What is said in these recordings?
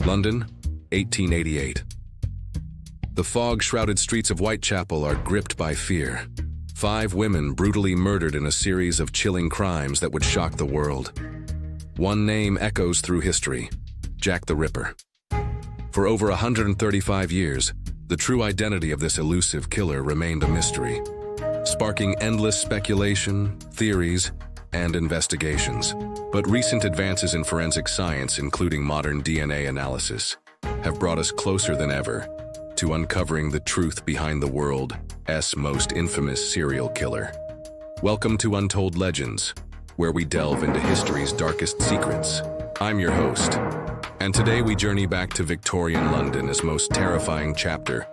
London, 1888. The fog-shrouded streets of Whitechapel are gripped by fear. 5 women brutally murdered in a series of chilling crimes that would shock the world. One name echoes through history: Jack the Ripper. For over 135 years, the true identity of this elusive killer remained a mystery, sparking endless speculation, theories, and investigations. But recent advances in forensic science, including modern DNA analysis, have brought us closer than ever to uncovering the truth behind the world's most infamous serial killer. Welcome to Untold Legends, where we delve into history's darkest secrets. I'm your host, and today we journey back to Victorian London's most terrifying chapter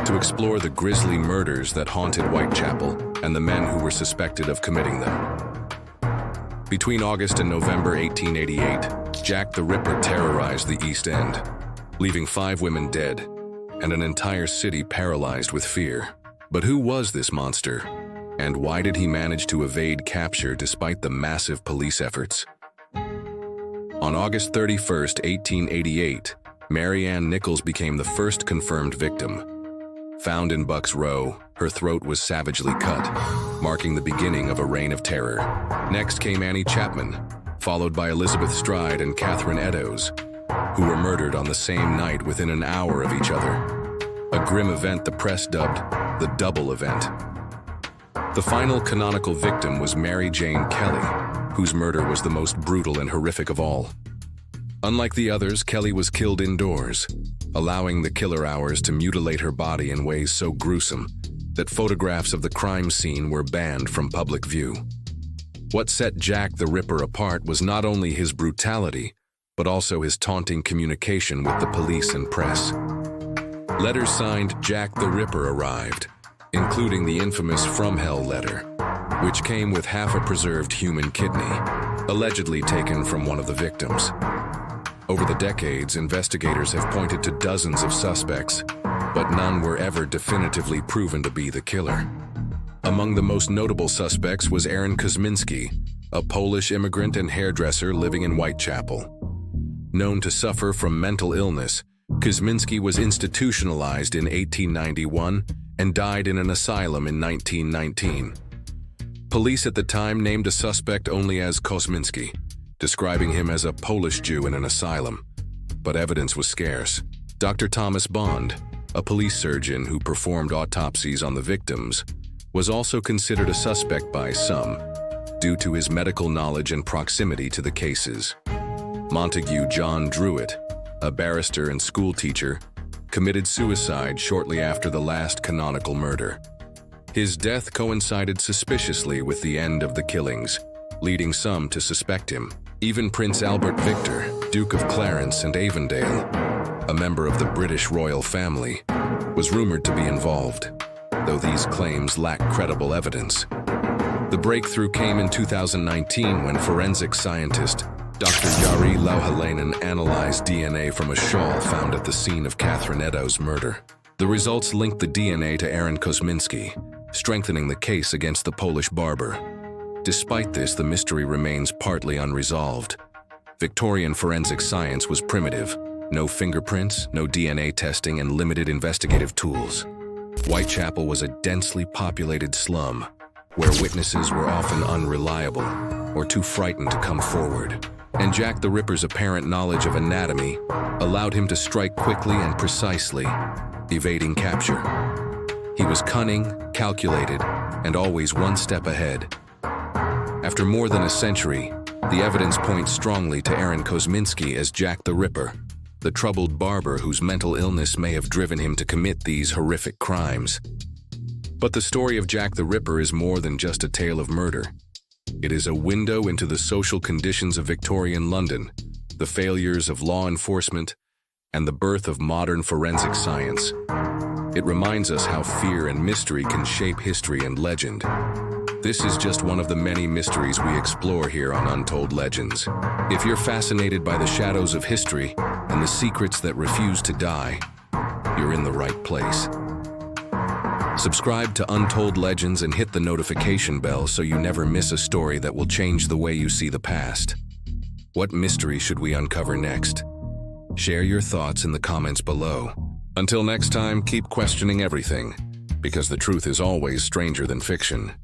to explore the grisly murders that haunted Whitechapel and the men who were suspected of committing them. Between August and November 1888, Jack the Ripper terrorized the East End, leaving 5 women dead and an entire city paralyzed with fear. But who was this monster, and why did he manage to evade capture despite the massive police efforts? On August 31st, 1888, Mary Ann Nichols became the first confirmed victim. Found in Bucks Row, her throat was savagely cut, marking the beginning of a reign of terror. Next came Annie Chapman, followed by Elizabeth Stride and Catherine Eddowes, who were murdered on the same night within an hour of each other. A grim event the press dubbed the double event. The final canonical victim was Mary Jane Kelly, whose murder was the most brutal and horrific of all. Unlike the others, Kelly was killed indoors, allowing the killer hours to mutilate her body in ways so gruesome that photographs of the crime scene were banned from public view. What set Jack the Ripper apart was not only his brutality, but also his taunting communication with the police and press. Letters signed Jack the Ripper arrived, including the infamous From Hell letter, which came with half a preserved human kidney, allegedly taken from one of the victims. Over the decades, investigators have pointed to dozens of suspects, but none were ever definitively proven to be the killer. Among the most notable suspects was Aaron Kosminski, a Polish immigrant and hairdresser living in Whitechapel. Known to suffer from mental illness, Kosminski was institutionalized in 1891 and died in an asylum in 1919. Police at the time named a suspect only as Kosminski, describing him as a Polish Jew in an asylum, but evidence was scarce. Dr. Thomas Bond, a police surgeon who performed autopsies on the victims, was also considered a suspect by some, due to his medical knowledge and proximity to the cases. Montague John Druitt, a barrister and schoolteacher, committed suicide shortly after the last canonical murder. His death coincided suspiciously with the end of the killings, leading some to suspect him. Even Prince Albert Victor, Duke of Clarence and Avondale, a member of the British royal family, was rumored to be involved, though these claims lack credible evidence. The breakthrough came in 2019 when forensic scientist Dr. Jari Louhelainen analyzed DNA from a shawl found at the scene of Catherine Eddowes' murder. The results linked the DNA to Aaron Kosminski, strengthening the case against the Polish barber. Despite this, the mystery remains partly unresolved. Victorian forensic science was primitive: no fingerprints, no DNA testing, and limited investigative tools. Whitechapel was a densely populated slum, where witnesses were often unreliable or too frightened to come forward. And Jack the Ripper's apparent knowledge of anatomy allowed him to strike quickly and precisely, evading capture. He was cunning, calculated, and always one step ahead. After more than a century, the evidence points strongly to Aaron Kosminski as Jack the Ripper, the troubled barber whose mental illness may have driven him to commit these horrific crimes. But the story of Jack the Ripper is more than just a tale of murder. It is a window into the social conditions of Victorian London, the failures of law enforcement, and the birth of modern forensic science. It reminds us how fear and mystery can shape history and legend. This is just one of the many mysteries we explore here on Untold Legends. If you're fascinated by the shadows of history and the secrets that refuse to die, you're in the right place. Subscribe to Untold Legends and hit the notification bell so you never miss a story that will change the way you see the past. What mystery should we uncover next? Share your thoughts in the comments below. Until next time, keep questioning everything, because the truth is always stranger than fiction.